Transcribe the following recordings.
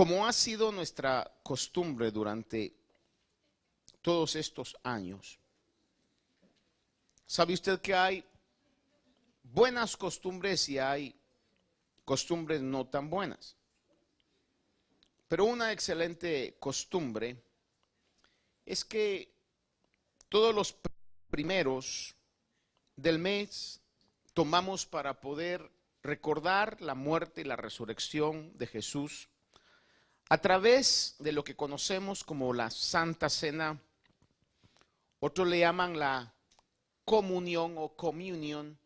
como ha sido nuestra costumbre durante todos estos años, ¿sabe usted que hay buenas costumbres y hay costumbres no tan buenas? Pero una excelente costumbre es que todos los primeros del mes tomamos para poder recordar la muerte y la resurrección de Jesús a través de lo que conocemos como la Santa Cena. Otros le llaman la comunión o communion.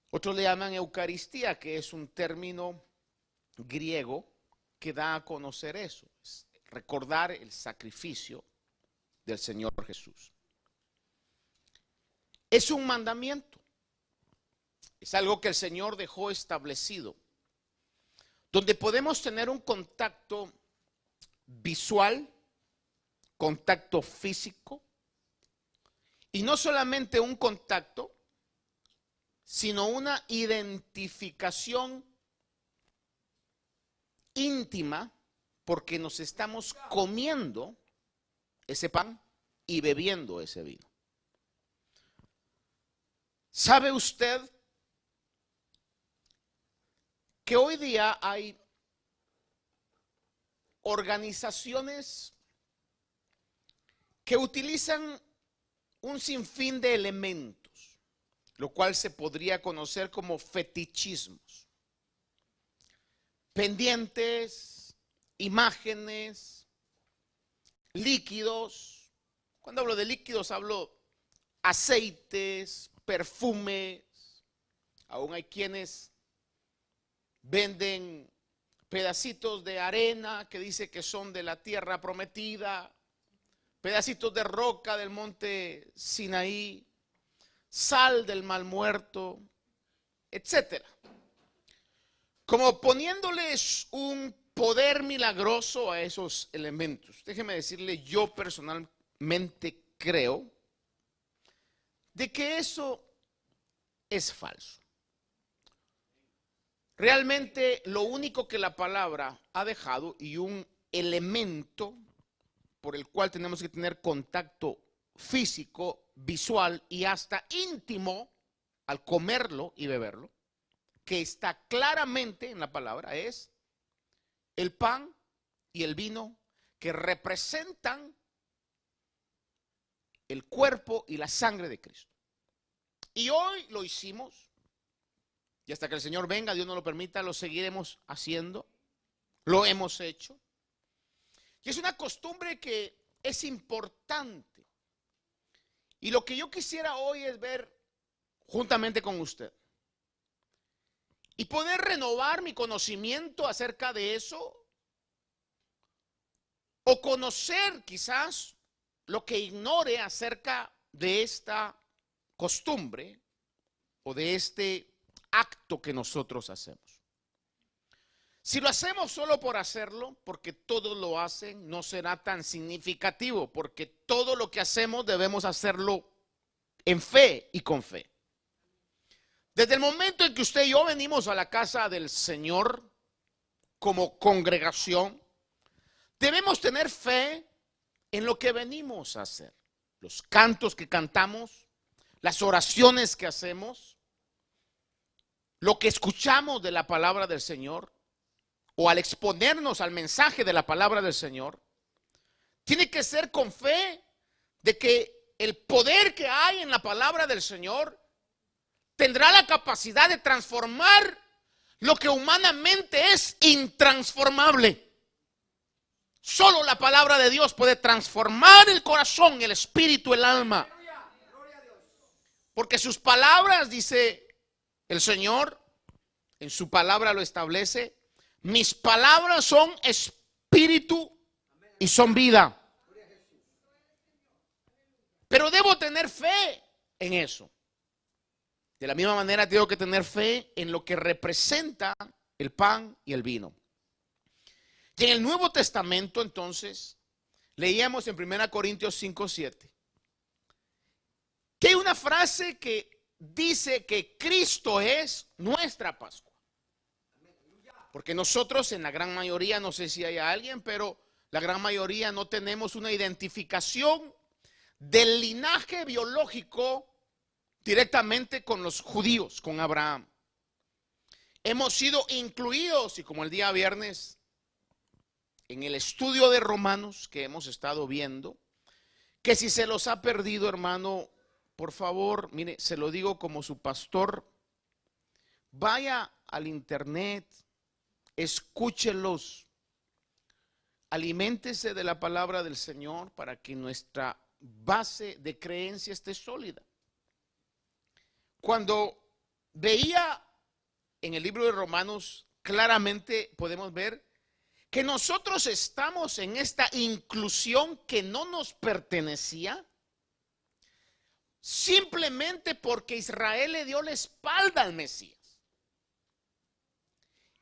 Otros le llaman Eucaristía, que es un término griego que da a conocer eso, es recordar el sacrificio del Señor Jesús. Es un mandamiento, es algo que el Señor dejó establecido, donde podemos tener un contacto visual, contacto físico, y no solamente un contacto, sino una identificación íntima, porque nos estamos comiendo ese pan y bebiendo ese vino. ¿Sabe usted que hoy día hay organizaciones que utilizan un sinfín de elementos, lo cual se podría conocer como fetichismos? Pendientes, imágenes, líquidos. Cuando hablo de líquidos hablo aceites, perfumes. Aún hay quienes venden pedacitos de arena que dice que son de la tierra prometida, pedacitos de roca del monte Sinaí, sal del Mar Muerto, etcétera. Como poniéndoles un poder milagroso a esos elementos. Déjeme decirle, yo personalmente creo de que eso es falso. Realmente lo único que la palabra ha dejado y un elemento por el cual tenemos que tener contacto físico, visual y hasta íntimo al comerlo y beberlo, que está claramente en la palabra, es el pan y el vino, que representan el cuerpo y la sangre de Cristo. Y hoy lo hicimos, y hasta que el Señor venga, Dios nos lo permita, lo seguiremos haciendo, lo hemos hecho. Y es una costumbre que es importante. Y lo que yo quisiera hoy es ver juntamente con usted y poder renovar mi conocimiento acerca de eso, o conocer quizás lo que ignore acerca de esta costumbre o de este acto que nosotros hacemos. Si lo hacemos solo por hacerlo, porque todos lo hacen, no será tan significativo, porque todo lo que hacemos debemos hacerlo en fe y con fe. Desde el momento en que usted y yo venimos a la casa del Señor como congregación, debemos tener fe en lo que venimos a hacer. Los cantos que cantamos, las oraciones que hacemos, lo que escuchamos de la palabra del Señor, o al exponernos al mensaje de la palabra del Señor, tiene que ser con fe de que el poder que hay en la palabra del Señor tendrá la capacidad de transformar lo que humanamente es intransformable. Solo la palabra de Dios puede transformar el corazón, el espíritu, el alma. Porque sus palabras, dice el Señor, en su palabra lo establece, mis palabras son espíritu y son vida. Pero debo tener fe en eso. De la misma manera tengo que tener fe en lo que representa el pan y el vino. Y en el Nuevo Testamento, entonces, leíamos en 1 Corintios 5:7, que hay una frase que dice que Cristo es nuestra Pascua. Porque nosotros en la gran mayoría, no sé si hay alguien, pero la gran mayoría no tenemos una identificación del linaje biológico directamente con los judíos, con Abraham. Hemos sido incluidos, y como el día viernes, en el estudio de Romanos que hemos estado viendo, que si se los ha perdido, hermano, por favor, mire, se lo digo como su pastor, vaya al internet, escúchelos, aliméntese de la palabra del Señor para que nuestra base de creencia esté sólida. Cuando veía en el libro de Romanos, claramente podemos ver que nosotros estamos en esta inclusión que no nos pertenecía, simplemente porque Israel le dio la espalda al Mesías.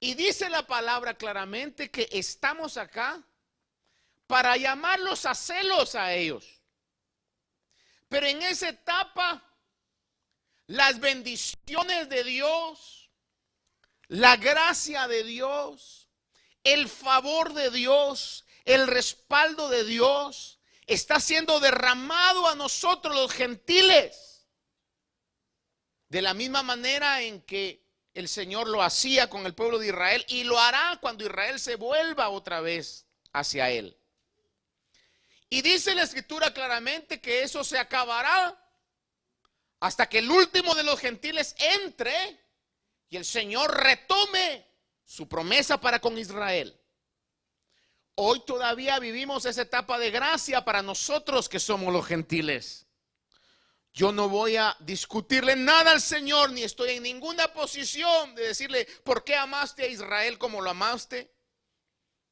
Y dice la palabra claramente que estamos acá para llamarlos a celos a ellos. Pero en esa etapa, las bendiciones de Dios, la gracia de Dios, el favor de Dios, el respaldo de Dios está siendo derramado a nosotros los gentiles. De la misma manera en que el Señor lo hacía con el pueblo de Israel y lo hará cuando Israel se vuelva otra vez hacia Él. Y dice la Escritura claramente que eso se acabará hasta que el último de los gentiles entre y el Señor retome su promesa para con Israel. Hoy todavía vivimos esa etapa de gracia para nosotros que somos los gentiles. Yo no voy a discutirle nada al Señor, ni estoy en ninguna posición de decirle por qué amaste a Israel como lo amaste.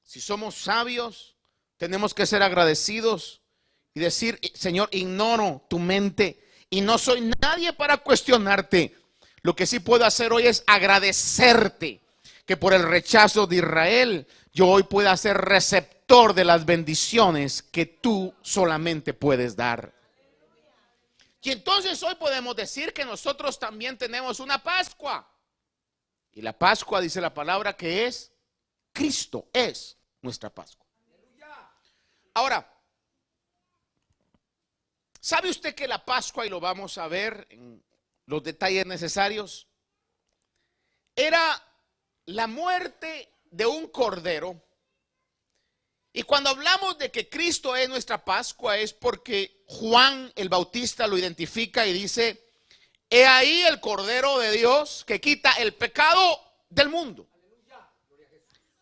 Si somos sabios, tenemos que ser agradecidos y decir, Señor, ignoro tu mente y no soy nadie para cuestionarte. Lo que sí puedo hacer hoy es agradecerte que por el rechazo de Israel yo hoy pueda ser receptor de las bendiciones que tú solamente puedes dar. Y entonces hoy podemos decir que nosotros también tenemos una Pascua. Y la Pascua, dice la palabra, que es Cristo, es nuestra Pascua. Ahora, ¿sabe usted que la Pascua, y lo vamos a ver en los detalles necesarios, era la muerte de un cordero? Y cuando hablamos de que Cristo es nuestra Pascua es porque Juan el Bautista lo identifica y dice, he ahí el Cordero de Dios que quita el pecado del mundo.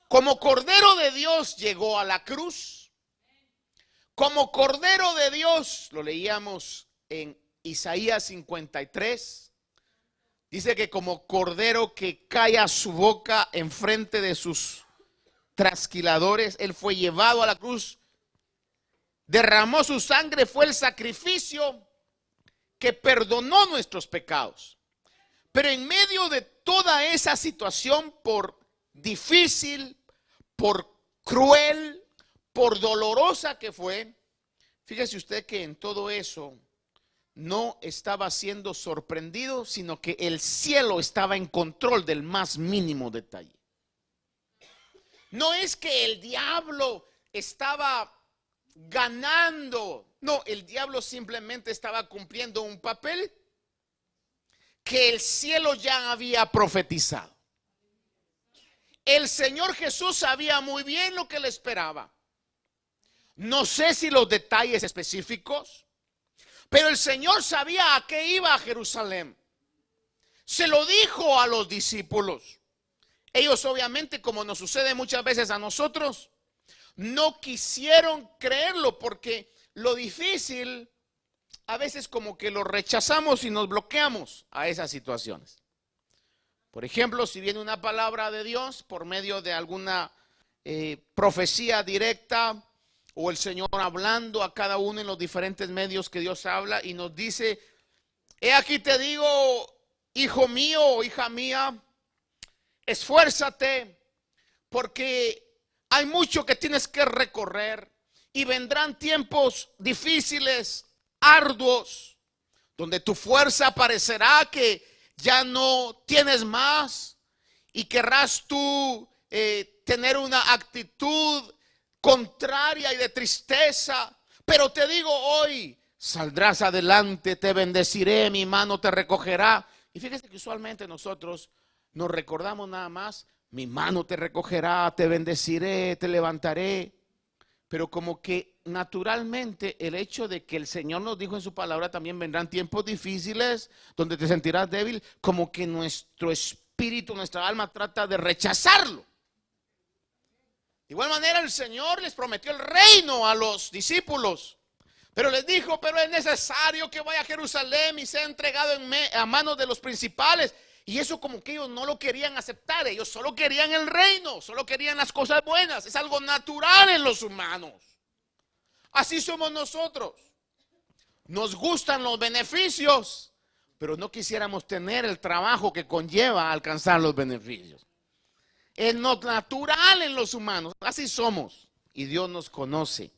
Como Cordero de Dios llegó a la cruz. Como Cordero de Dios, lo leíamos en Isaías 53, dice que como Cordero que calla su boca en frente de sus trasquiladores, Él fue llevado a la cruz, derramó su sangre, fue el sacrificio que perdonó nuestros pecados. Pero en medio de toda esa situación, por difícil, por cruel, por dolorosa que fue, fíjese usted que en todo eso no estaba siendo sorprendido, sino que el cielo estaba en control del más mínimo detalle. No es que el diablo estaba ganando, no, el diablo simplemente estaba cumpliendo un papel que el cielo ya había profetizado. El Señor Jesús sabía muy bien lo que le esperaba. No sé si los detalles específicos, pero el Señor sabía a qué iba a Jerusalén. Se lo dijo a los discípulos. Ellos obviamente, como nos sucede muchas veces a nosotros, no quisieron creerlo porque lo difícil a veces como que lo rechazamos y nos bloqueamos a esas situaciones. Por ejemplo, si viene una palabra de Dios por medio de alguna profecía directa o el Señor hablando a cada uno en los diferentes medios que Dios habla y nos dice, he aquí te digo, hijo mío o hija mía, esfuérzate porque hay mucho que tienes que recorrer y vendrán tiempos difíciles, arduos, donde tu fuerza parecerá que ya no tienes más y querrás tú tener una actitud contraria y de tristeza. Pero te digo hoy, saldrás adelante, te bendeciré, mi mano te recogerá. Y fíjese que usualmente nosotros nos recordamos nada más, mi mano te recogerá, te bendeciré, te levantaré. Pero como que naturalmente el hecho de que el Señor nos dijo en su palabra también vendrán tiempos difíciles donde te sentirás débil, como que nuestro espíritu, nuestra alma trata de rechazarlo. De igual manera el Señor les prometió el reino a los discípulos, pero les dijo, pero es necesario que vaya a Jerusalén y sea entregado a manos de los principales. Y eso como que ellos no lo querían aceptar. Ellos solo querían el reino, solo querían las cosas buenas. Es algo natural en los humanos. Así somos nosotros. Nos gustan los beneficios, pero no quisiéramos tener el trabajo que conlleva alcanzar los beneficios. Es no natural en los humanos. Así somos. Y Dios nos conoce.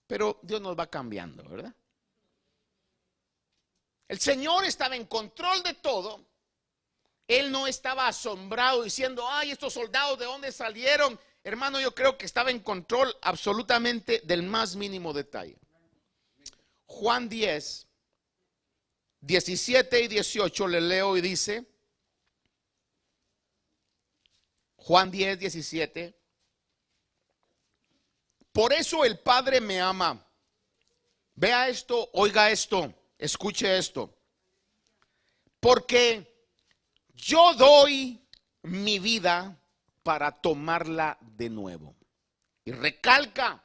Pero Dios nos va cambiando, ¿verdad? El Señor estaba en control de todo. Él no estaba asombrado diciendo, ay, estos soldados de dónde salieron. Hermano, yo creo que estaba en control absolutamente del más mínimo detalle. Juan 10, 17 y 18 le leo y dice, Juan 10, 17, por eso el Padre me ama. Vea esto, oiga esto. Escuche esto, porque yo doy mi vida para tomarla de nuevo. Y recalca,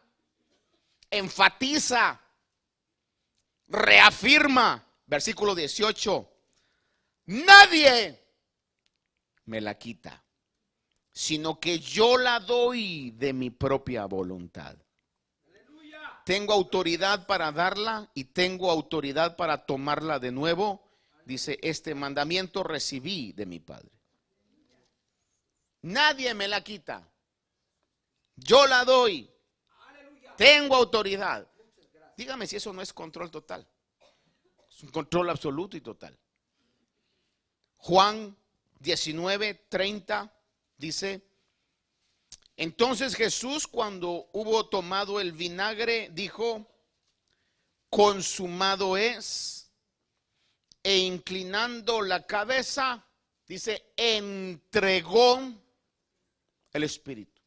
enfatiza, reafirma, versículo 18, nadie me la quita, sino que yo la doy de mi propia voluntad. Tengo autoridad para darla y tengo autoridad para tomarla de nuevo. Dice, este mandamiento recibí de mi Padre. Nadie me la quita. Yo la doy. Tengo autoridad. Dígame si eso no es control total. Es un control absoluto y total. Juan 19, 30 dice, entonces Jesús, cuando hubo tomado el vinagre, dijo, consumado es, e inclinando la cabeza, dice, entregó el Espíritu.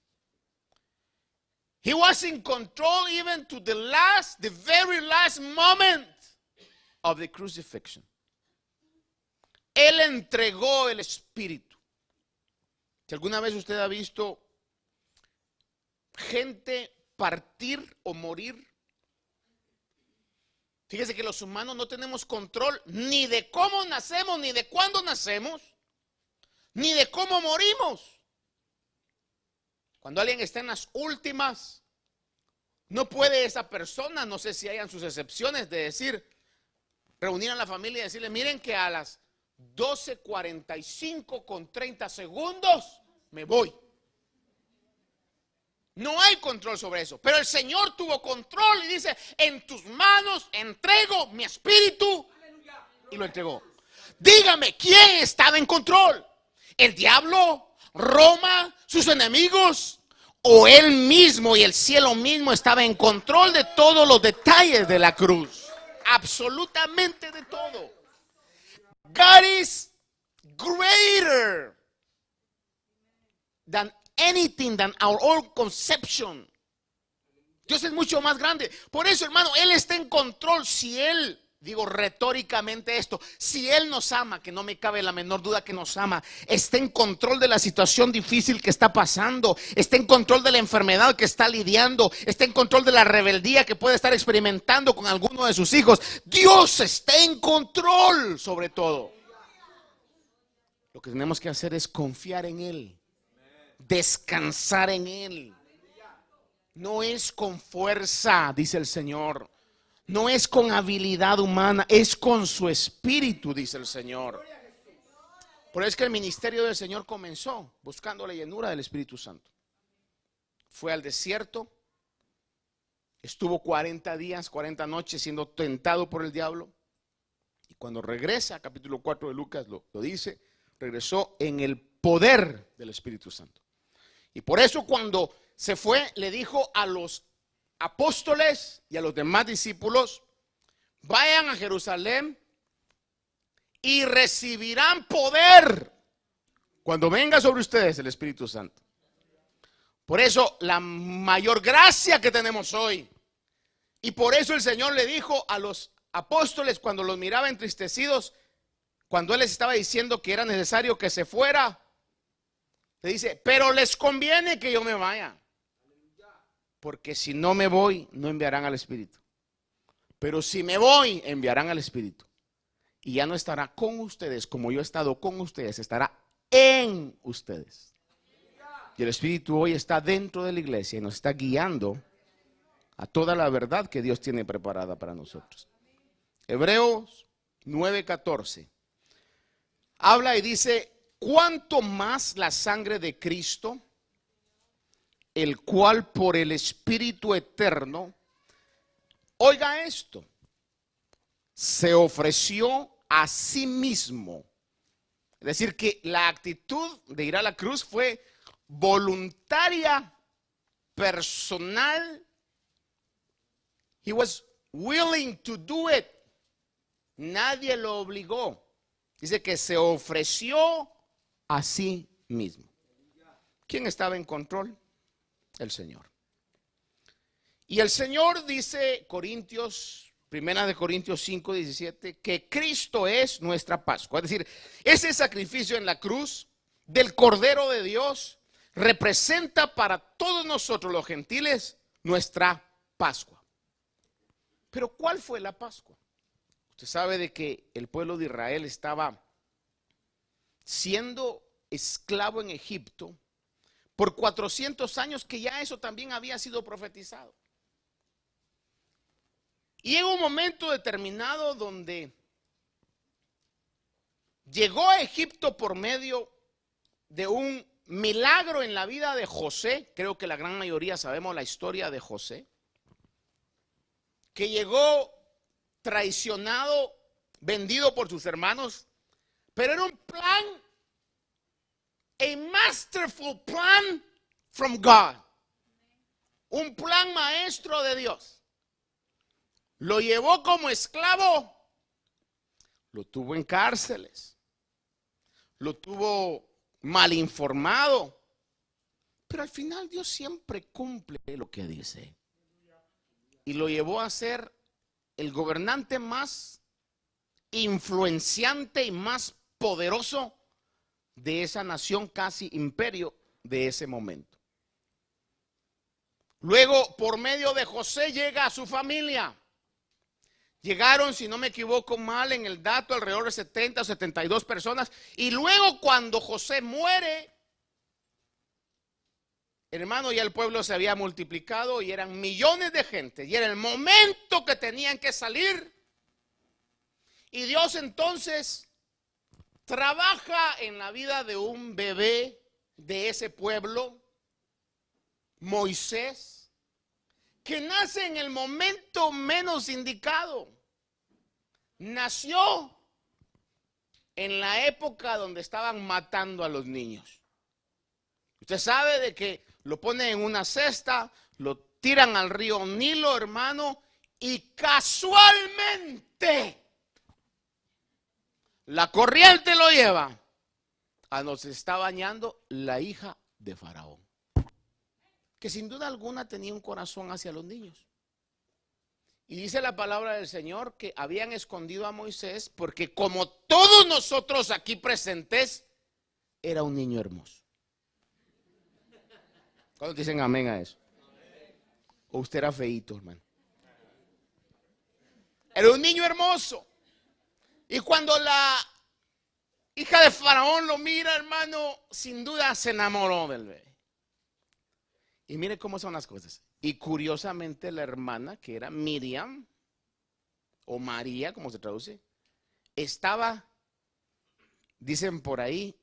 He was in control even to the very last moment of the crucifixion. Él entregó el Espíritu. Si alguna vez usted ha visto gente partir o morir, fíjese que los humanos no tenemos control ni de cómo nacemos, ni de cuándo nacemos, ni de cómo morimos. Cuando alguien está en las últimas, no puede esa persona, no sé si hayan sus excepciones, de decir, reunir a la familia y decirle, miren que a las 12:45 con 30 segundos me voy. No hay control sobre eso, pero el Señor tuvo control y dice, en tus manos entrego mi espíritu, y lo entregó. Dígame, ¿quién estaba en control? ¿El diablo? ¿Roma? ¿Sus enemigos? ¿O él mismo y el cielo mismo estaba en control de todos los detalles de la cruz? Absolutamente de todo. God is greater than anything, than our own conception. Dios es mucho más grande. Por eso, hermano, Él está en control. Si Él, digo retóricamente esto, si Él nos ama, que no me cabe la menor duda que nos ama, está en control de la situación difícil que está pasando, está en control de la enfermedad que está lidiando, está en control de la rebeldía que puede estar experimentando con alguno de sus hijos. Dios está en control sobre todo. Lo que tenemos que hacer es confiar en Él, descansar en Él. No es con fuerza, dice el Señor. No es con habilidad humana, es con su espíritu, dice el Señor. Por eso es que el ministerio del Señor comenzó buscando la llenura del Espíritu Santo. Fue al desierto, estuvo 40 días, 40 noches siendo tentado por el diablo. Y cuando regresa, capítulo 4 de Lucas lo dice, regresó en el poder del Espíritu Santo. Y por eso cuando se fue, le dijo a los apóstoles y a los demás discípulos: vayan a Jerusalén y recibirán poder cuando venga sobre ustedes el Espíritu Santo. Por eso la mayor gracia que tenemos hoy, y por eso el Señor le dijo a los apóstoles cuando los miraba entristecidos, cuando Él les estaba diciendo que era necesario que se fuera, le dice: pero les conviene que yo me vaya, porque si no me voy, no enviarán al Espíritu. Pero si me voy, enviarán al Espíritu. Y ya no estará con ustedes como yo he estado con ustedes, estará en ustedes. Y el Espíritu hoy está dentro de la iglesia y nos está guiando a toda la verdad que Dios tiene preparada para nosotros. Hebreos 9:14 habla y dice: cuánto más la sangre de Cristo, el cual por el Espíritu eterno, oiga esto, se ofreció a sí mismo. Es decir, que la actitud de ir a la cruz fue voluntaria, personal. He was willing to do it. Nadie lo obligó. Dice que se ofreció a sí mismo. ¿Quién estaba en control? El Señor. Y el Señor dice, Primera de Corintios 5:17, que Cristo es nuestra Pascua. Es decir, ese sacrificio en la cruz del Cordero de Dios representa para todos nosotros los gentiles nuestra Pascua. Pero ¿cuál fue la Pascua? Usted sabe de que el pueblo de Israel estaba siendo esclavo en Egipto por 400 años, que ya eso también había sido profetizado. Y en un momento determinado donde llegó a Egipto por medio de un milagro en la vida de José, creo que la gran mayoría sabemos la historia de José, que llegó traicionado, vendido por sus hermanos, pero era un plan, a masterful plan from God, un plan maestro de Dios. Lo llevó como esclavo, lo tuvo en cárceles, lo tuvo mal informado, pero al final Dios siempre cumple lo que dice. Y lo llevó a ser el gobernante más influenciante y más poderoso de esa nación, casi imperio de ese momento. Luego, por medio de José, llega a su familia. Llegaron, si no me equivoco mal en el dato, alrededor de 70 o 72 personas. Y luego cuando José muere, hermano, ya el pueblo se había multiplicado y eran millones de gente. Y era el momento que tenían que salir. Y Dios entonces trabaja en la vida de un bebé de ese pueblo, Moisés, que nace en el momento menos indicado. Nació en la época donde estaban matando a los niños. Usted sabe de que lo ponen en una cesta, lo tiran al río Nilo, hermano, y casualmente la corriente lo lleva a donde se está bañando la hija de Faraón, que sin duda alguna tenía un corazón hacia los niños. Y dice la palabra del Señor que habían escondido a Moisés porque, como todos nosotros aquí presentes, era un niño hermoso. ¿Cuántos dicen amén a eso? ¿O usted era feíto, hermano? Era un niño hermoso. Y cuando la hija de Faraón lo mira, hermano, sin duda se enamoró del bebé. Y mire cómo son las cosas. Y curiosamente la hermana, que era Miriam, o María, como se traduce, estaba, dicen por ahí,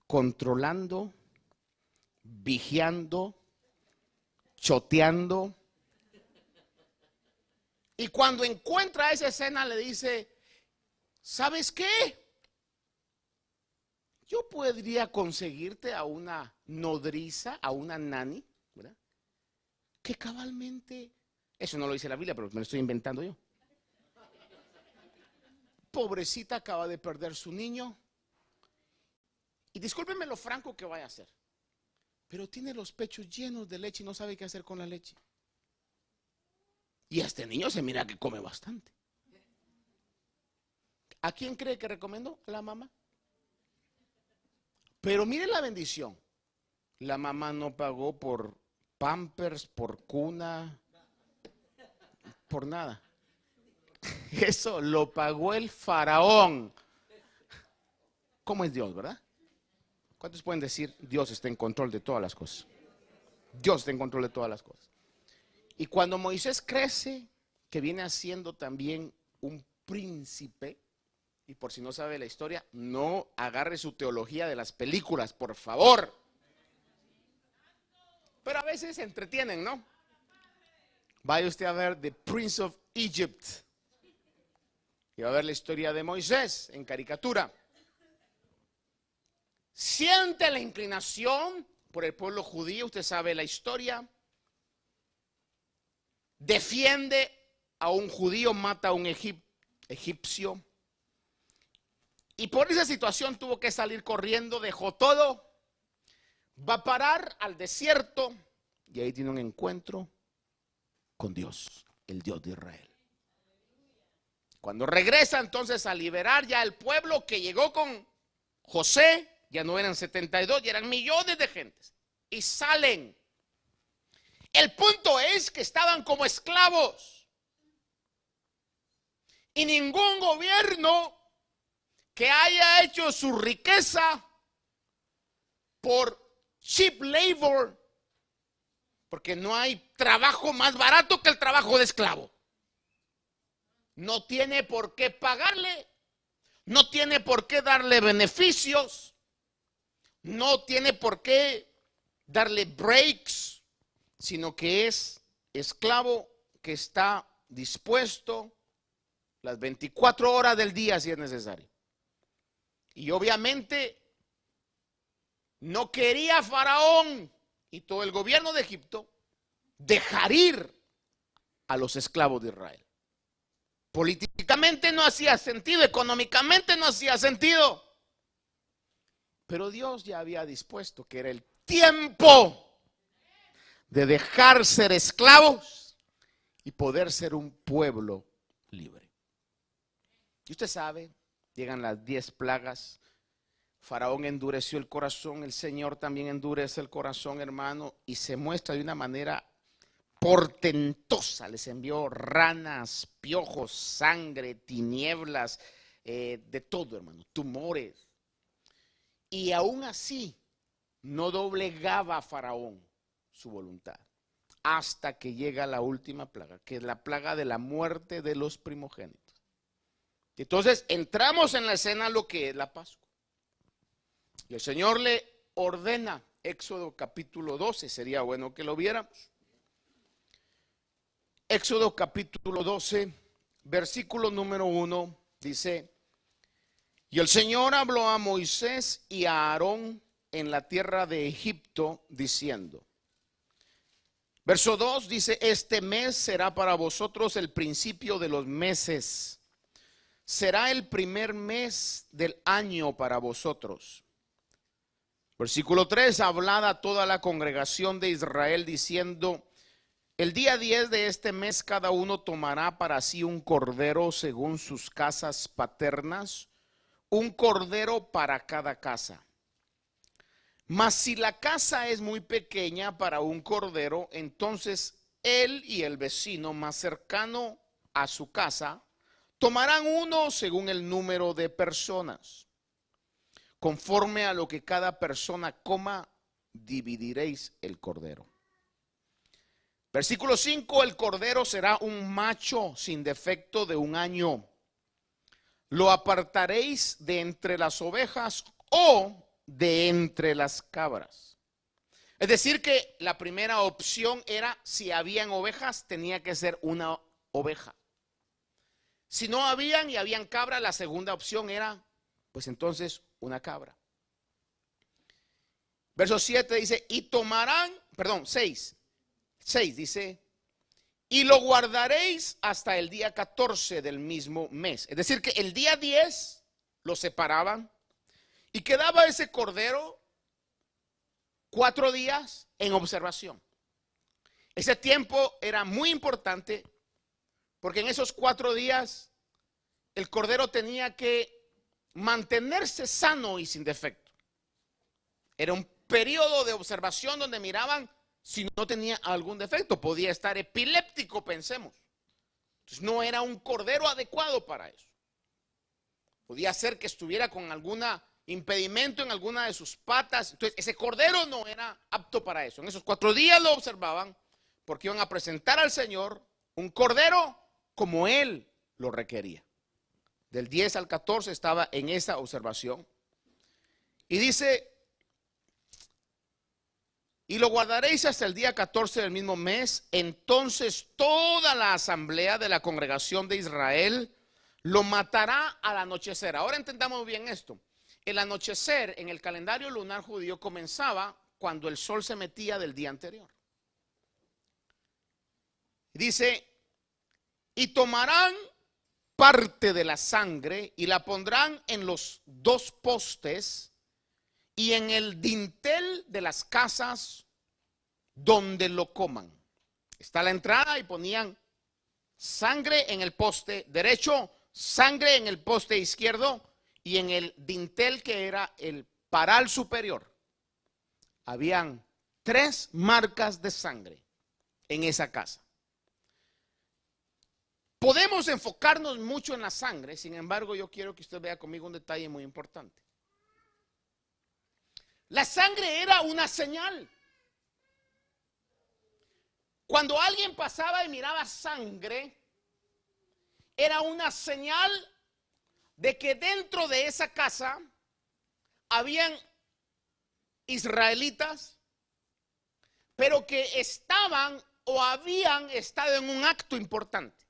controlando, vigiando, choteando. Y cuando encuentra esa escena le dice: ¿sabes qué? yo podría conseguirte a una nodriza, a una nani, ¿verdad? Que cabalmente, eso no lo dice la Biblia, pero me lo estoy inventando yo. Pobrecita, acaba de perder su niño. Y discúlpenme lo franco que vaya a hacer, pero tiene los pechos llenos de leche y no sabe qué hacer con la leche. Y este niño se mira que come bastante. ¿A quién cree que recomendó? A la mamá. Pero mire la bendición. La mamá no pagó por Pampers, por cuna, por nada. Eso lo pagó el faraón. ¿Cómo es Dios, verdad? ¿Cuántos pueden decir Dios está en control de todas las cosas? Dios está en control de todas las cosas. Y cuando Moisés crece, que viene siendo también un príncipe, y por si no sabe la historia, no agarre su teología de las películas, por favor. Pero a veces se entretienen, ¿no? Vaya usted a ver The Prince of Egypt y va a ver la historia de Moisés en caricatura. Siente la inclinación por el pueblo judío, usted sabe la historia. Defiende a un judío, mata a un egipcio. Y por esa situación tuvo que salir corriendo, dejó todo. Va a parar al desierto y ahí tiene un encuentro con Dios, el Dios de Israel. Cuando regresa entonces a liberar ya el pueblo que llegó con José, ya no eran 72, ya eran millones de gentes. Y salen. El punto es que estaban como esclavos. Y ningún gobierno que haya hecho su riqueza por cheap labor, porque no hay trabajo más barato que el trabajo de esclavo. No tiene por qué pagarle, no tiene por qué darle beneficios, no tiene por qué darle breaks, sino que es esclavo que está dispuesto las 24 horas del día si es necesario. Y obviamente no quería Faraón y todo el gobierno de Egipto dejar ir a los esclavos de Israel. Políticamente no hacía sentido, económicamente no hacía sentido. Pero Dios ya había dispuesto que era el tiempo de dejar ser esclavos y poder ser un pueblo libre. Y usted sabe, llegan las 10 plagas. Faraón endureció el corazón, el Señor también endurece el corazón, hermano, y se muestra de una manera portentosa. Les envió ranas, piojos, sangre, tinieblas, de todo, hermano, tumores. Y aún así no doblegaba a Faraón su voluntad hasta que llega la última plaga, que es la plaga de la muerte de los primogénitos. Entonces entramos en la escena lo que es la Pascua. Y el Señor le ordena, Éxodo capítulo 12, sería bueno que lo viéramos. Éxodo capítulo 12, versículo número 1, dice: y el Señor habló a Moisés y a Aarón en la tierra de Egipto, diciendo. Verso 2 dice: este mes será para vosotros el principio de los meses. Será el primer mes del año para vosotros. Versículo 3: hablad a toda la congregación de Israel diciendo: el día 10 de este mes cada uno tomará para sí un cordero según sus casas paternas, un cordero para cada casa. Mas si la casa es muy pequeña para un cordero, entonces él y el vecino más cercano a su casa tomarán uno según el número de personas. Conforme a lo que cada persona coma, dividiréis el cordero. Versículo 5: el cordero será un macho sin defecto de 1 año. Lo apartaréis de entre las ovejas o de entre las cabras. Es decir que la primera opción era, si habían ovejas, tenía que ser una oveja. Si no habían y habían cabras, la segunda opción era, pues entonces, una cabra. Verso 7 dice, y tomarán, perdón, 6 dice, y lo guardaréis hasta el día 14 del mismo mes. Es decir, que el día 10 lo separaban y quedaba ese cordero 4 días en observación. Ese tiempo era muy importante porque en esos 4 días el cordero tenía que mantenerse sano y sin defecto. Era un periodo de observación donde miraban si no tenía algún defecto. Podía estar epiléptico, pensemos. Entonces no era un cordero adecuado para eso. Podía ser que estuviera con algún impedimento en alguna de sus patas. Entonces ese cordero no era apto para eso. En esos 4 días lo observaban porque iban a presentar al Señor un cordero como Él lo requería. Del 10 al 14 estaba en esa observación. Y dice, y lo guardaréis hasta el día 14 del mismo mes. Entonces toda la asamblea de la congregación de Israel lo matará al anochecer. Ahora entendamos bien esto. El anochecer en el calendario lunar judío comenzaba cuando el sol se metía del día anterior. Dice, y tomarán parte de la sangre y la pondrán en los 2 postes y en el dintel de las casas donde lo coman. Está la entrada y ponían sangre en el poste derecho, sangre en el poste izquierdo y en el dintel que era el paral superior. Habían 3 marcas de sangre en esa casa. Podemos enfocarnos mucho en la sangre, sin embargo, yo quiero que usted vea conmigo un detalle muy importante. La sangre era una señal. Cuando alguien pasaba y miraba sangre, era una señal de que dentro de esa casa habían israelitas, pero que estaban o habían estado en un acto importante.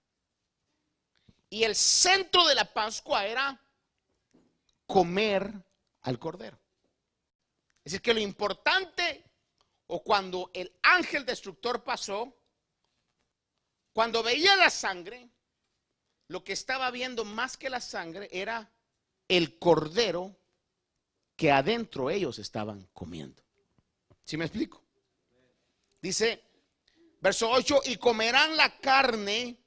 Y el centro de la Pascua era comer al cordero. Es decir, que lo importante, o cuando el ángel destructor pasó, cuando veía la sangre, lo que estaba viendo más que la sangre era el cordero que adentro ellos estaban comiendo. ¿Sí me explico? Dice, verso 8, y comerán la carne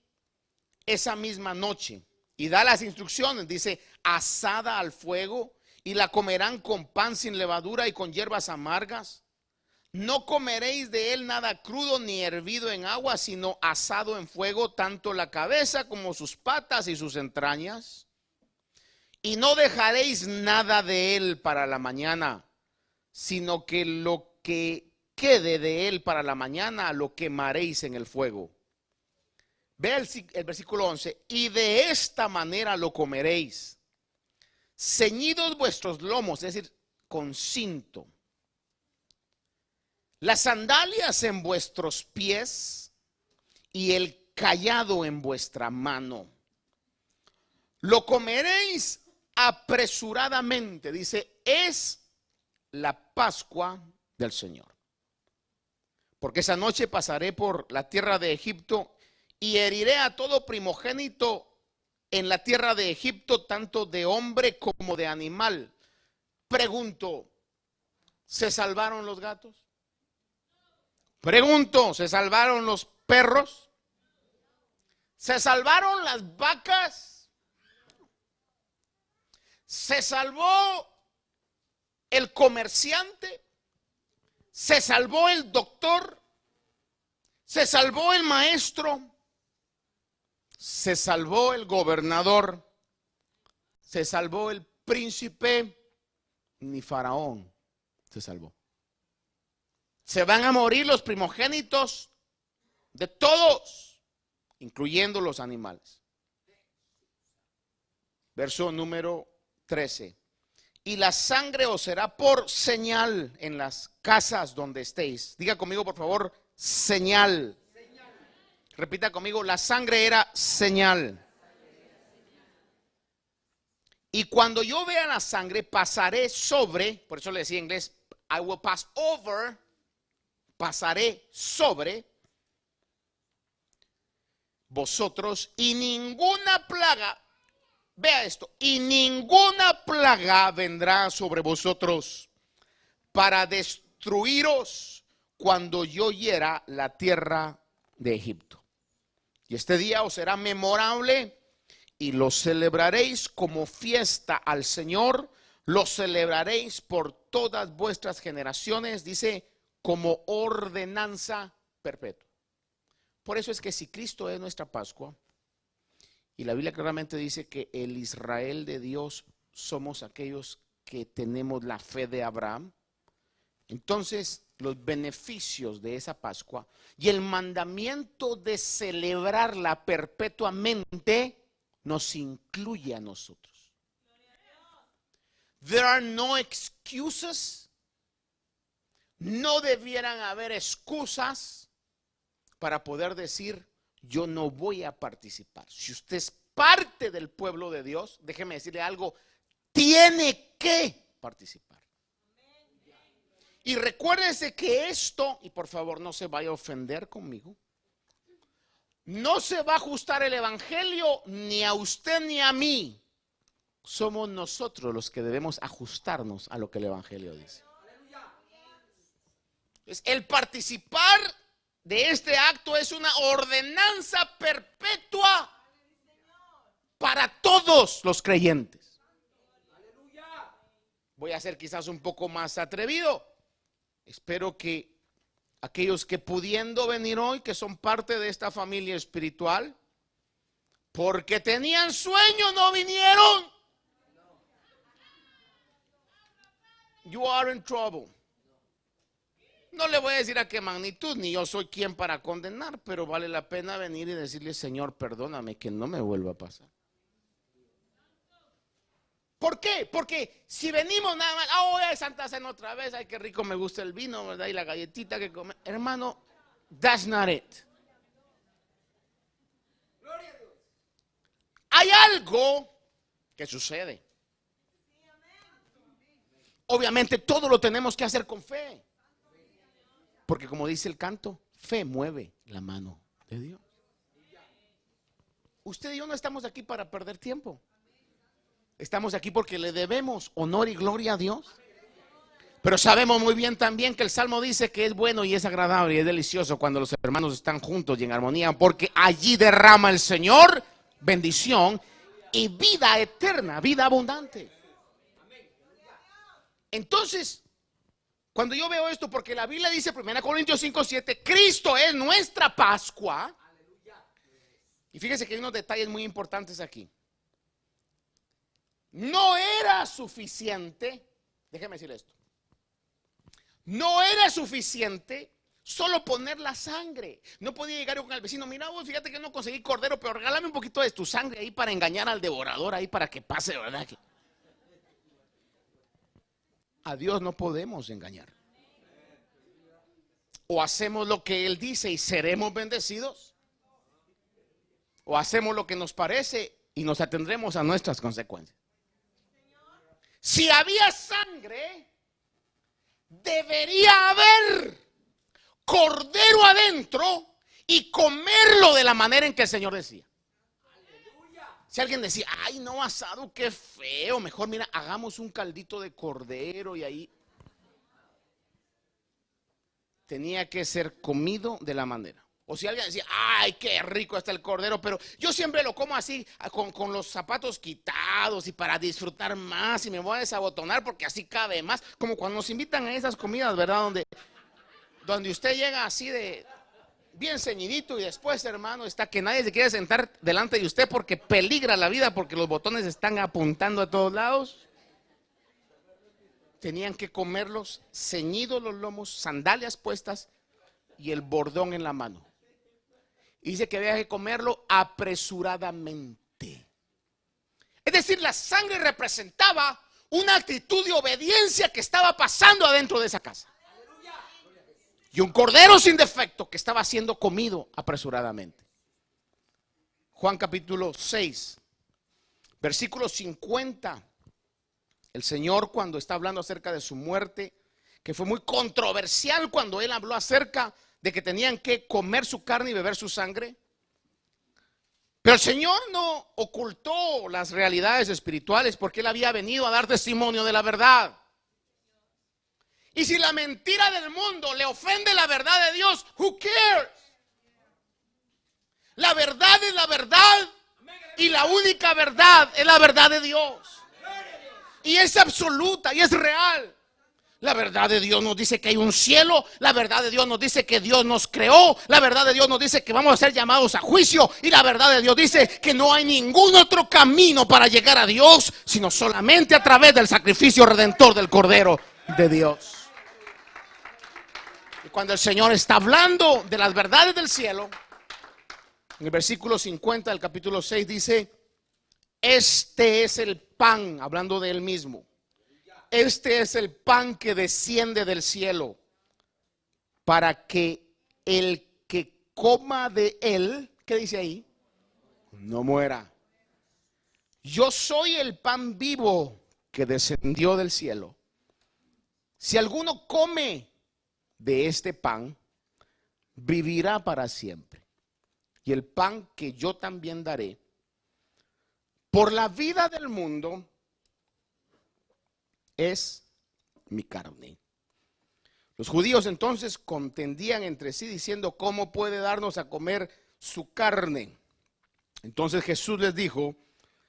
esa misma noche. Y da las instrucciones, dice, asada al fuego, y la comerán con pan sin levadura y con hierbas amargas. No comeréis de él nada crudo ni hervido en agua, sino asado en fuego, tanto la cabeza como sus patas y sus entrañas. Y no dejaréis nada de él para la mañana, sino que lo que quede de él para la mañana lo quemaréis en el fuego. Ve el versículo 11, y de esta manera lo comeréis, ceñidos vuestros lomos, es decir, con cinto, las sandalias en vuestros pies y el cayado en vuestra mano. Lo comeréis apresuradamente, dice, es la Pascua del Señor. Porque esa noche pasaré por la tierra de Egipto y heriré a todo primogénito en la tierra de Egipto, tanto de hombre como de animal. Pregunto, ¿se salvaron los gatos? Pregunto, ¿se salvaron los perros? ¿Se salvaron las vacas? ¿Se salvó el comerciante? ¿Se salvó el doctor? ¿Se salvó el maestro? ¿Se salvó el gobernador? ¿Se salvó el príncipe? Ni Faraón se salvó. Se van a morir los primogénitos de todos, incluyendo los animales. Verso número 13. Y la sangre os será por señal en las casas donde estéis. Diga conmigo, por favor, señal. Repita conmigo, la sangre era señal. Y cuando yo vea la sangre, pasaré sobre, por eso le decía en inglés, I will pass over, pasaré sobre vosotros y ninguna plaga, vea esto, y ninguna plaga vendrá sobre vosotros para destruiros cuando yo hiera la tierra de Egipto. Y este día os será memorable y lo celebraréis como fiesta al Señor, lo celebraréis por todas vuestras generaciones, dice, como ordenanza perpetua. Por eso es que si Cristo es nuestra Pascua, y la Biblia claramente dice que el Israel de Dios somos aquellos que tenemos la fe de Abraham, entonces los beneficios de esa Pascua y el mandamiento de celebrarla perpetuamente nos incluye a nosotros. There are no excuses. No debieran haber excusas para poder decir yo no voy a participar. Si usted es parte del pueblo de Dios, déjeme decirle algo, tiene que participar. Y recuérdese que esto, y por favor no se vaya a ofender conmigo, no se va a ajustar el evangelio ni a usted ni a mí. Somos nosotros los que debemos ajustarnos a lo que el evangelio dice. El participar de este acto es una ordenanza perpetua para todos los creyentes. Voy a ser quizás un poco más atrevido. Espero que aquellos que pudiendo venir hoy, que son parte de esta familia espiritual, porque tenían sueño, no vinieron. You are in trouble. No le voy a decir a qué magnitud, ni yo soy quien para condenar, pero vale la pena venir y decirle, Señor, perdóname, que no me vuelva a pasar. ¿Por qué? Porque si venimos nada más, voy a Santa Cena otra vez, ay, qué rico me gusta el vino, ¿verdad? Y la galletita que come. Hermano, that's not it. Hay algo que sucede. Obviamente todo lo tenemos que hacer con fe. Porque como dice el canto, fe mueve la mano de Dios. Usted y yo no estamos aquí para perder tiempo. Estamos aquí porque le debemos honor y gloria a Dios. Pero sabemos muy bien también que el Salmo dice que es bueno y es agradable y es delicioso cuando los hermanos están juntos y en armonía, porque allí derrama el Señor bendición y vida eterna, vida abundante. Entonces, cuando yo veo esto, porque la Biblia dice 1 Corintios 5:7, Cristo es nuestra Pascua. Y fíjense que hay unos detalles muy importantes aquí. No era suficiente, déjeme decir esto, no era suficiente solo poner la sangre. No podía llegar con el vecino, mira, fíjate que no conseguí cordero, pero regálame un poquito de tu sangre ahí para engañar al devorador ahí para que pase, ¿verdad? A Dios no podemos engañar. O hacemos lo que Él dice y seremos bendecidos, o hacemos lo que nos parece y nos atendremos a nuestras consecuencias. Si había sangre, debería haber cordero adentro y comerlo de la manera en que el Señor decía. Si alguien decía, ay, no, asado, qué feo, mejor mira, hagamos un caldito de cordero, y ahí tenía que ser comido de la manera. O si alguien decía, ay, qué rico está el cordero, pero yo siempre lo como así, con los zapatos quitados y para disfrutar más, y me voy a desabotonar porque así cabe más, como cuando nos invitan a esas comidas, ¿verdad? Donde usted llega así de bien ceñidito y después, hermano, está que nadie se quiere sentar delante de usted porque peligra la vida, porque los botones están apuntando a todos lados. Tenían que comerlos ceñidos los lomos, sandalias puestas y el bordón en la mano. Y dice que había que comerlo apresuradamente. Es decir, la sangre representaba una actitud de obediencia que estaba pasando adentro de esa casa. Y un cordero sin defecto que estaba siendo comido apresuradamente. Juan capítulo 6, versículo 50. El Señor, cuando está hablando acerca de su muerte, que fue muy controversial cuando él habló acerca de que tenían que comer su carne y beber su sangre. Pero el Señor no ocultó las realidades espirituales porque Él había venido a dar testimonio de la verdad. Y si la mentira del mundo le ofende la verdad de Dios, who cares? La verdad es la verdad y la única verdad es la verdad de Dios. Y es absoluta y es real. La verdad de Dios nos dice que hay un cielo. La verdad de Dios nos dice que Dios nos creó. La verdad de Dios nos dice que vamos a ser llamados a juicio. Y la verdad de Dios dice que no hay ningún otro camino para llegar a Dios, sino solamente a través del sacrificio redentor del Cordero de Dios. Y cuando el Señor está hablando de las verdades del cielo, en el versículo 50 del capítulo 6 dice: este es el pan, hablando de Él mismo. Este es el pan que desciende del cielo, para que el que coma de él, ¿qué dice ahí? No muera. Yo soy el pan vivo que descendió del cielo. Si alguno come de este pan, vivirá para siempre. Y el pan que yo también daré por la vida del mundo es mi carne. Los judíos entonces contendían entre sí diciendo: ¿cómo puede darnos a comer su carne? Entonces Jesús les dijo: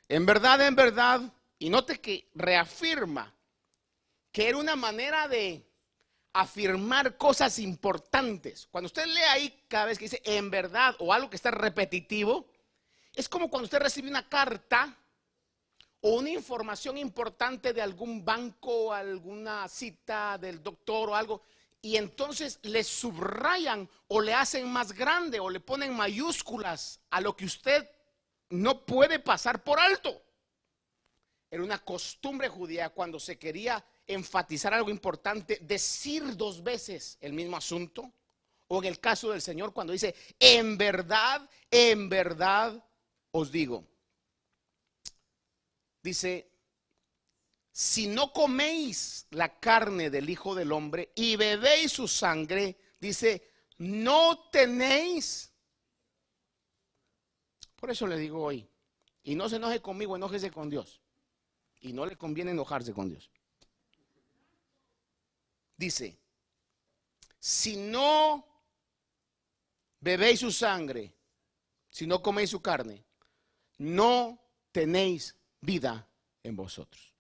en verdad, y note que reafirma que era una manera de afirmar cosas importantes. Cuando usted lee ahí cada vez que dice en verdad o algo que está repetitivo, es como cuando usted recibe una carta o una información importante de algún banco, alguna cita del doctor o algo, y entonces le subrayan o le hacen más grande o le ponen mayúsculas a lo que usted no puede pasar por alto. Era una costumbre judía, cuando se quería enfatizar algo importante, decir dos veces el mismo asunto. O en el caso del Señor, cuando dice en verdad os digo. Dice: si no coméis la carne del Hijo del Hombre y bebéis su sangre, dice, no tenéis. Por eso le digo hoy, y no se enoje conmigo, enójese con Dios. Y no le conviene enojarse con Dios. Dice: si no bebéis su sangre, si no coméis su carne, no tenéis vida en vosotros.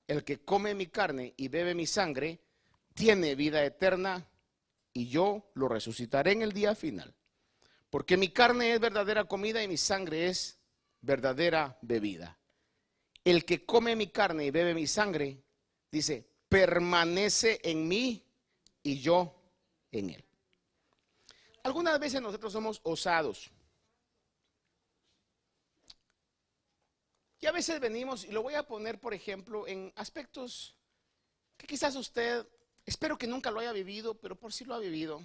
El que come mi carne y bebe mi sangre tiene vida eterna, y yo lo resucitaré en el día final. Porque mi carne es verdadera comida y mi sangre es verdadera bebida. El que come mi carne y bebe mi sangre, dice, permanece en mí y yo en él. Algunas veces nosotros somos osados. Y a veces venimos, y lo voy a poner por ejemplo en aspectos que quizás usted, espero que nunca lo haya vivido, pero por si lo ha vivido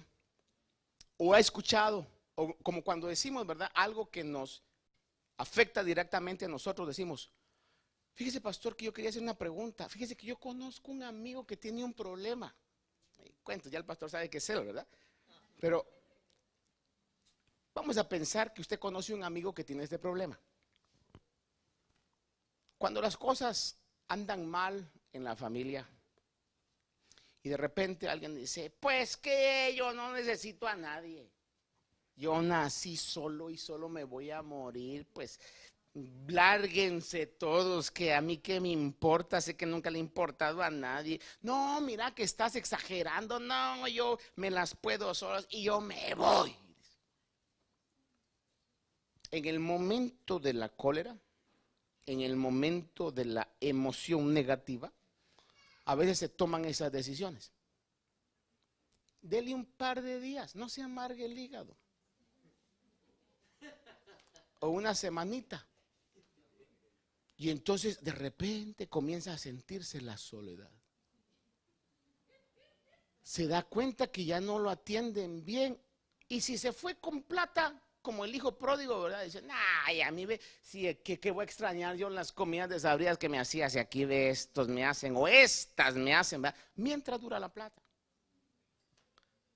o ha escuchado, o como cuando decimos, ¿verdad?, algo que nos afecta directamente a nosotros, decimos: fíjese, pastor, que yo quería hacer una pregunta. Fíjese que yo conozco un amigo que tiene un problema. Cuento, ya el pastor sabe que es él, ¿verdad? Pero vamos a pensar que usted conoce un amigo que tiene este problema. Cuando las cosas andan mal en la familia y de repente alguien dice: pues que yo no necesito a nadie. Yo nací solo y solo me voy a morir, pues lárguense todos, que a mí qué me importa, sé que nunca le he importado a nadie. No, mira que estás exagerando, no, yo me las puedo solas y yo me voy. En el momento de la cólera, en el momento de la emoción negativa, a veces se toman esas decisiones. Dele un par de días, no se amargue el hígado. O una semanita. Y entonces de repente comienza a sentirse la soledad. Se da cuenta que ya no lo atienden bien. Y si se fue con plata, como el hijo pródigo, ¿verdad? Dice, ay, a mí ve, sí, que voy a extrañar yo las comidas desabridas que me hacía, si aquí ve estos me hacen, o estas me hacen, ¿verdad? Mientras dura la plata.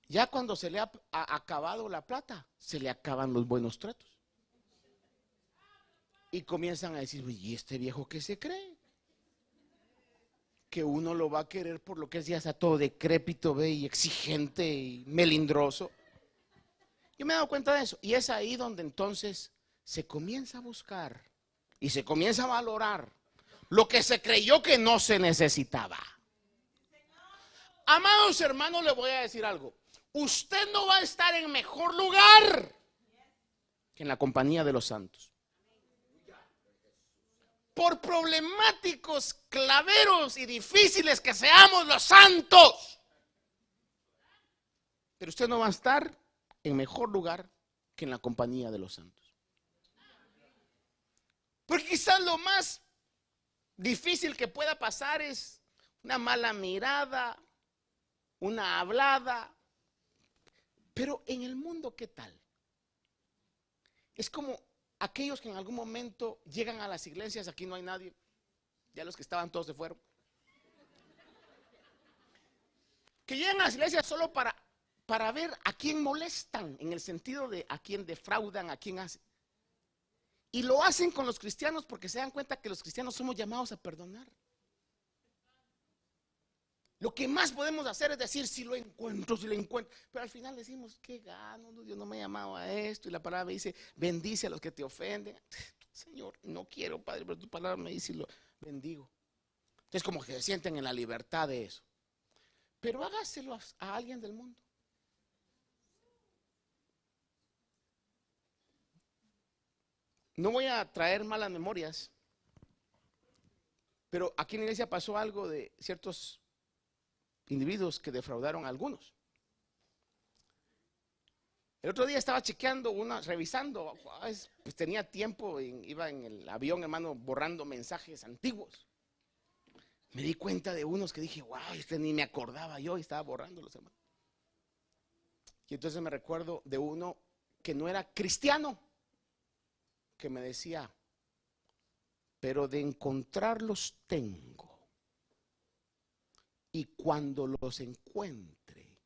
Ya cuando se le ha acabado la plata, se le acaban los buenos tratos. Y comienzan a decir, ¿y este viejo qué se cree? Que uno lo va a querer por lo que es ya está todo decrépito, ve, y exigente y melindroso. Yo me he dado cuenta de eso. Y es ahí donde entonces se comienza a buscar y se comienza a valorar lo que se creyó que no se necesitaba. Amados hermanos, le voy a decir algo. Usted no va a estar en mejor lugar que en la compañía de los santos. Por problemáticos, claveros y difíciles que seamos los santos, pero usted no va a estar en mejor lugar que en la compañía de los santos. Porque quizás lo más difícil que pueda pasar es una mala mirada, una hablada. Pero en el mundo, ¿qué tal? Es como aquellos que en algún momento llegan a las iglesias, aquí no hay nadie, ya los que estaban todos se fueron, que llegan a las iglesias solo para ver a quién molestan, en el sentido de a quién defraudan, a quién hacen. Y lo hacen con los cristianos porque se dan cuenta que los cristianos somos llamados a perdonar. Lo que más podemos hacer es decir, si lo encuentro, pero al final decimos, qué gano, Dios no me ha llamado a esto, y la palabra me dice, bendice a los que te ofenden. Señor, no quiero, Padre, pero tu palabra me dice, lo bendigo. Entonces como que se sienten en la libertad de eso. Pero hágaselo a alguien del mundo. No voy a traer malas memorias, pero aquí en la iglesia pasó algo de ciertos individuos que defraudaron a algunos. El otro día estaba chequeando, revisando, pues tenía tiempo, iba en el avión, hermano, borrando mensajes antiguos. Me di cuenta de unos que dije, wow, ni me acordaba yo, y estaba borrándolos, hermano. Y entonces me recuerdo de uno que no era cristiano, que me decía, pero de encontrarlos tengo, y cuando los encuentre,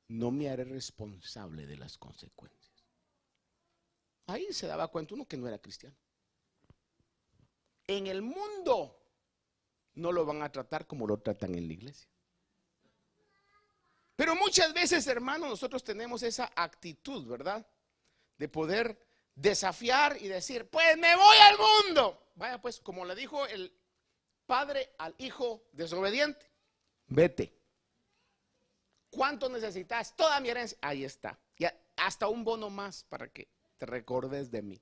no me haré responsable de las consecuencias. Ahí se daba cuenta uno que no era cristiano. En el mundo no lo van a tratar como lo tratan en la iglesia. Pero muchas veces, hermanos, nosotros tenemos esa actitud, ¿verdad? De poder desafiar y decir, pues me voy al mundo. Vaya, pues, como le dijo el padre al hijo desobediente, vete. ¿Cuánto necesitas? Toda mi herencia. Ahí está. Y hasta un bono más para que te recordes de mí.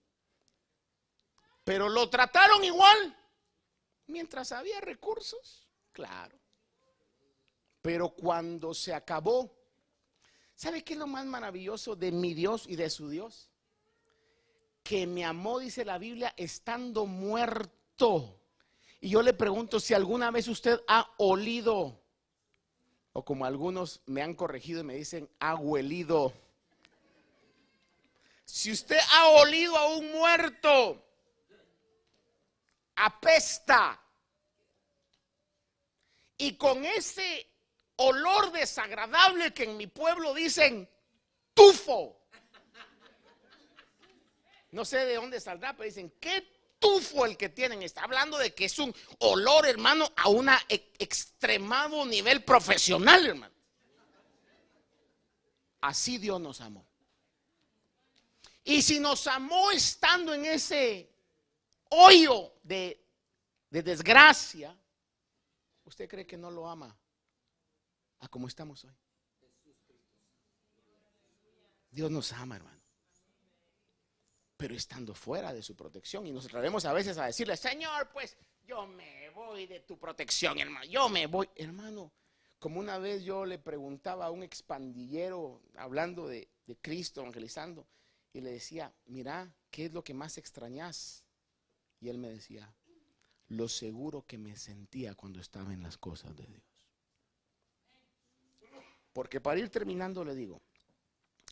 Pero lo trataron igual. Mientras había recursos, claro. Pero cuando se acabó, ¿sabe qué es lo más maravilloso de mi Dios y de su Dios? Que me amó, dice la Biblia, estando muerto. Y yo le pregunto si alguna vez usted ha olido, o como algunos me han corregido y me dicen, ha huelido. Si usted ha olido a un muerto, apesta. Y con ese olor desagradable que en mi pueblo dicen tufo. No sé de dónde saldrá, pero dicen, ¿qué tufo el que tienen? Está hablando de que es un olor, hermano, a un extremado nivel profesional, hermano. Así Dios nos amó. Y si nos amó estando en ese hoyo de desgracia, ¿usted cree que no lo ama a como estamos hoy? Dios nos ama, hermano. Pero estando fuera de su protección. Y nos atrevemos a veces a decirle, Señor, pues yo me voy de tu protección, hermano. Yo me voy, hermano. Como una vez yo le preguntaba a un expandillero, hablando de Cristo, evangelizando, y le decía, mira, ¿qué es lo que más extrañas? Y él me decía, lo seguro que me sentía cuando estaba en las cosas de Dios. Porque para ir terminando le digo,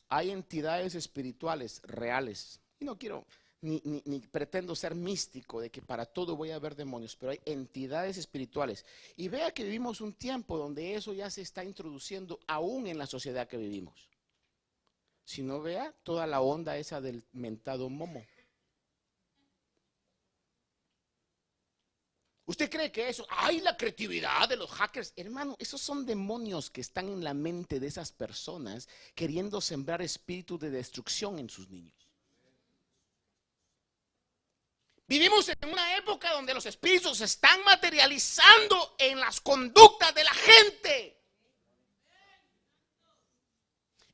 hay entidades espirituales reales. Y no quiero, ni pretendo ser místico de que para todo voy a ver demonios, pero hay entidades espirituales. Y vea que vivimos un tiempo donde eso ya se está introduciendo aún en la sociedad que vivimos. Si no, vea toda la onda esa del mentado momo. ¿Usted cree que eso? ¡Ay, la creatividad de los hackers! Hermano, esos son demonios que están en la mente de esas personas queriendo sembrar espíritus de destrucción en sus niños. Vivimos en una época donde los espíritus se están materializando en las conductas de la gente.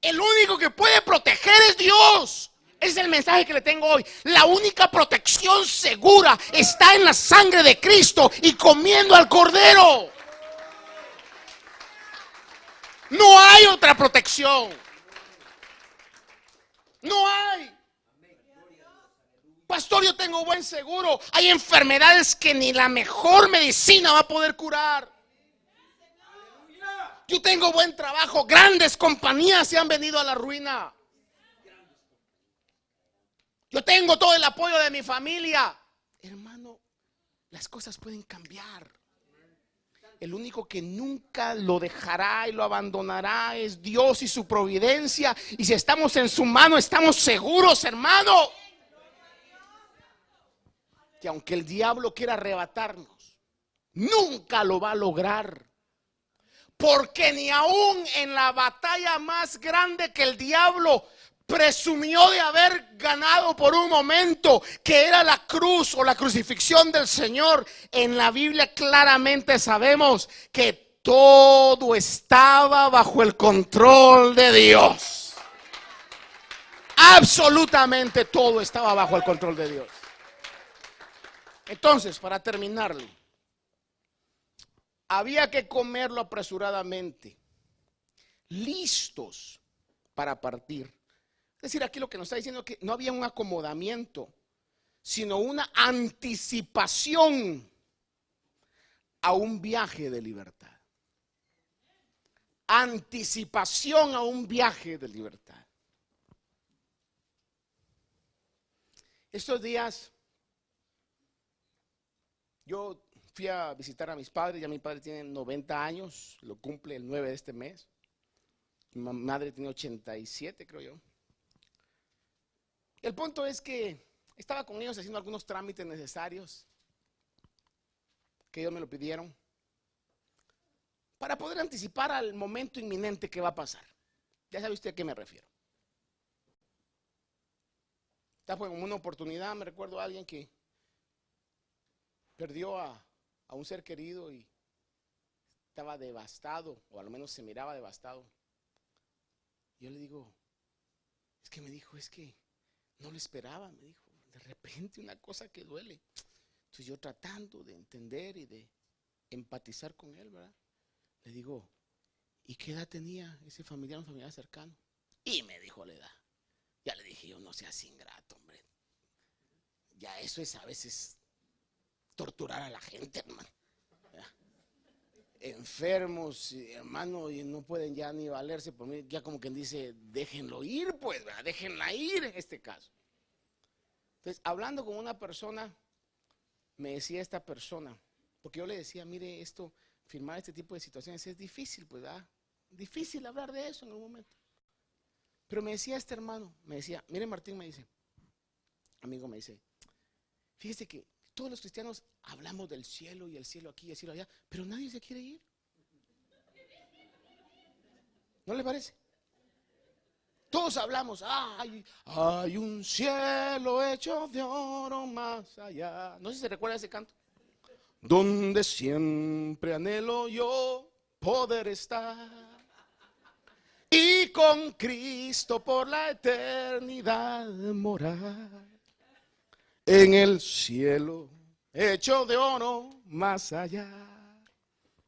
El único que puede proteger es Dios. Ese es el mensaje que le tengo hoy. La única protección segura está en la sangre de Cristo y comiendo al Cordero. No hay otra protección. No hay. Pastor, yo tengo buen seguro. Hay enfermedades que ni la mejor medicina va a poder curar. Yo tengo buen trabajo. Grandes compañías se han venido a la ruina. Yo tengo todo el apoyo de mi familia. Hermano, las cosas pueden cambiar. El único que nunca lo dejará y lo abandonará es Dios y su providencia. Y si estamos en su mano, estamos seguros, hermano, que aunque el diablo quiera arrebatarnos, nunca lo va a lograr. Porque ni aún en la batalla más grande que el diablo presumió de haber ganado por un momento, que era la cruz o la crucifixión del Señor, en la Biblia claramente sabemos que todo estaba bajo el control de Dios. Absolutamente todo estaba bajo el control de Dios. Entonces, para terminarle, había que comerlo apresuradamente, listos para partir. Es decir, aquí lo que nos está diciendo es que no había un acomodamiento, sino una anticipación a un viaje de libertad. Anticipación a un viaje de libertad. Estos días yo fui a visitar a mis padres. Ya mi padre tiene 90 años, lo cumple el 9 de este mes. Mi madre tiene 87, creo yo. El punto es que estaba con ellos haciendo algunos trámites necesarios que ellos me lo pidieron para poder anticipar al momento inminente que va a pasar. Ya sabe usted a qué me refiero. Esta fue como una oportunidad. Me recuerdo a alguien que perdió a un ser querido y estaba devastado, o al menos se miraba devastado. Yo le digo, es que me dijo, es que no lo esperaba, me dijo, de repente una cosa que duele. Entonces yo tratando de entender y de empatizar con él, ¿verdad? Le digo, ¿y qué edad tenía ese familiar, un familiar cercano? Y me dijo la edad. Ya le dije yo, no seas ingrato, hombre. Ya eso es a veces torturar a la gente, hermano. Enfermos, hermano, y no pueden ya ni valerse por mí. Ya como quien dice, déjenlo ir, pues, ¿verdad? Déjenla ir en este caso. Entonces, hablando con una persona, me decía esta persona, porque yo le decía, mire, esto, firmar este tipo de situaciones es difícil, pues, ¿verdad? Difícil hablar de eso en un momento. Pero me decía este hermano, me decía, mire Martín, me dice, amigo, me dice, fíjese que todos los cristianos hablamos del cielo y el cielo aquí y el cielo allá, pero nadie se quiere ir. ¿No le parece? Todos hablamos, hay un cielo hecho de oro más allá. No sé si se recuerda ese canto. Donde siempre anhelo yo poder estar y con Cristo por la eternidad morar. En el cielo hecho de oro más allá.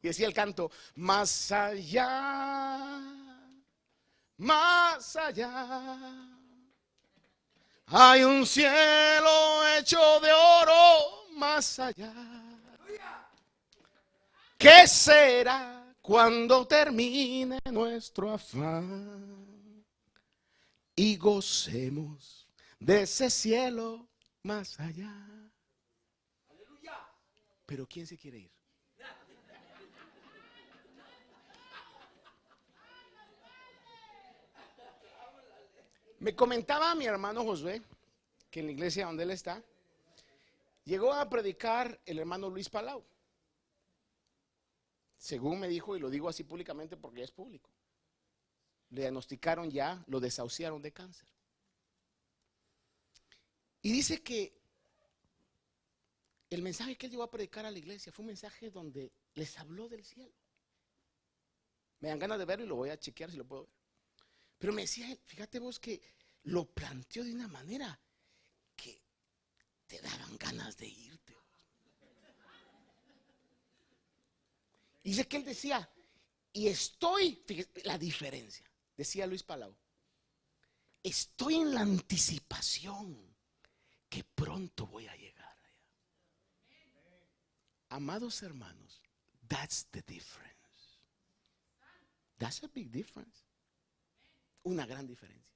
Y decía el canto, más allá, más allá. Hay un cielo hecho de oro más allá. ¿Qué será cuando termine nuestro afán? y gocemos de ese cielo más allá. Pero ¿quién se quiere ir? Me comentaba mi hermano Josué que en la iglesia donde él está, llegó a predicar el hermano Luis Palau. Según me dijo, y lo digo así públicamente porque es público, le diagnosticaron ya, lo desahuciaron de cáncer. Y dice que el mensaje que él llegó a predicar a la iglesia fue un mensaje donde les habló del cielo. Me dan ganas de verlo y lo voy a chequear si lo puedo ver. Pero me decía él, fíjate vos que lo planteó de una manera que te daban ganas de irte. Y dice que él decía, y estoy, fíjate la diferencia, decía Luis Palau, estoy en la anticipación que pronto voy a llegar allá. Amados hermanos, that's the difference. That's a big difference. Una gran diferencia.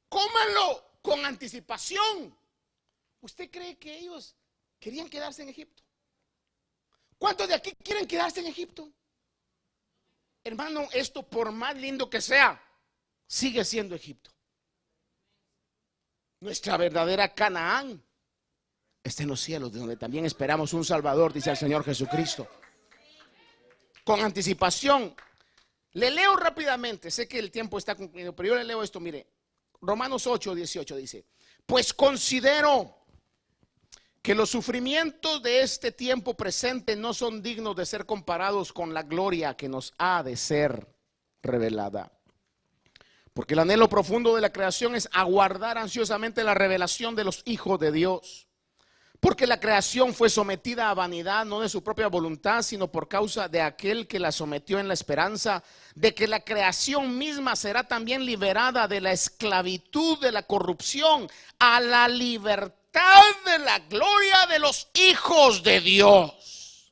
Cómanlo con anticipación. ¿Usted cree que ellos querían quedarse en Egipto? ¿Cuántos de aquí quieren quedarse en Egipto? Hermano, esto por más lindo que sea, sigue siendo Egipto. Nuestra verdadera Canaán está en los cielos, de donde también esperamos un Salvador, dice el Señor Jesucristo. Con anticipación. Le leo rápidamente, sé que el tiempo está concluido, pero yo le leo esto, mire, Romanos 8:18 dice, pues considero que los sufrimientos de este tiempo presente no son dignos de ser comparados con la gloria que nos ha de ser revelada. Porque el anhelo profundo de la creación es aguardar ansiosamente la revelación de los hijos de Dios. Porque la creación fue sometida a vanidad, no de su propia voluntad, sino por causa de aquel que la sometió, en la esperanza de que la creación misma será también liberada de la esclavitud de la corrupción a la libertad de la gloria de los hijos de Dios.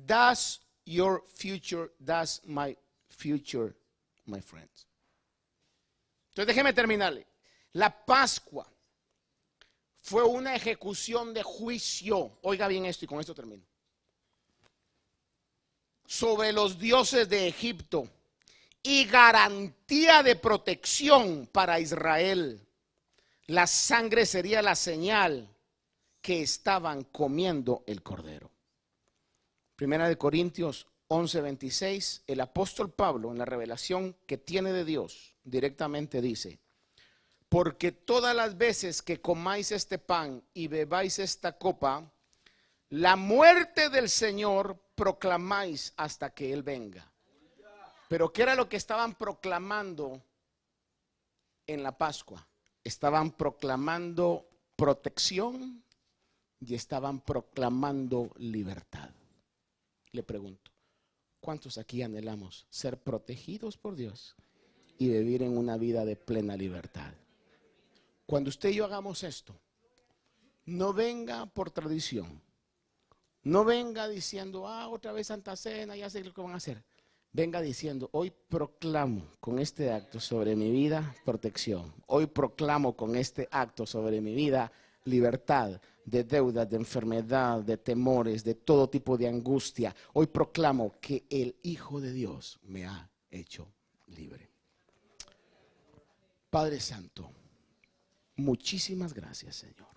That's your future, that's my future, my friends. Entonces déjeme terminarle. La Pascua fue una ejecución de juicio, oiga bien esto y con esto termino, sobre los dioses de Egipto y garantía de protección para Israel. La sangre sería la señal que estaban comiendo el cordero. Primera de Corintios 11:26, el apóstol Pablo en la revelación que tiene de Dios directamente dice, porque todas las veces que comáis este pan y bebáis esta copa, la muerte del Señor proclamáis hasta que Él venga. Pero ¿qué era lo que estaban proclamando en la Pascua? Estaban proclamando protección y estaban proclamando libertad. Le pregunto, ¿cuántos aquí anhelamos ser protegidos por Dios y vivir en una vida de plena libertad? Cuando usted y yo hagamos esto, no venga por tradición, no venga diciendo, otra vez Santa Cena, ya sé lo que van a hacer. Venga diciendo, hoy proclamo con este acto sobre mi vida protección. Hoy proclamo con este acto sobre mi vida libertad de deudas, de enfermedad, de temores, de todo tipo de angustia. Hoy proclamo que el Hijo de Dios me ha hecho libre. Padre Santo, muchísimas gracias, Señor.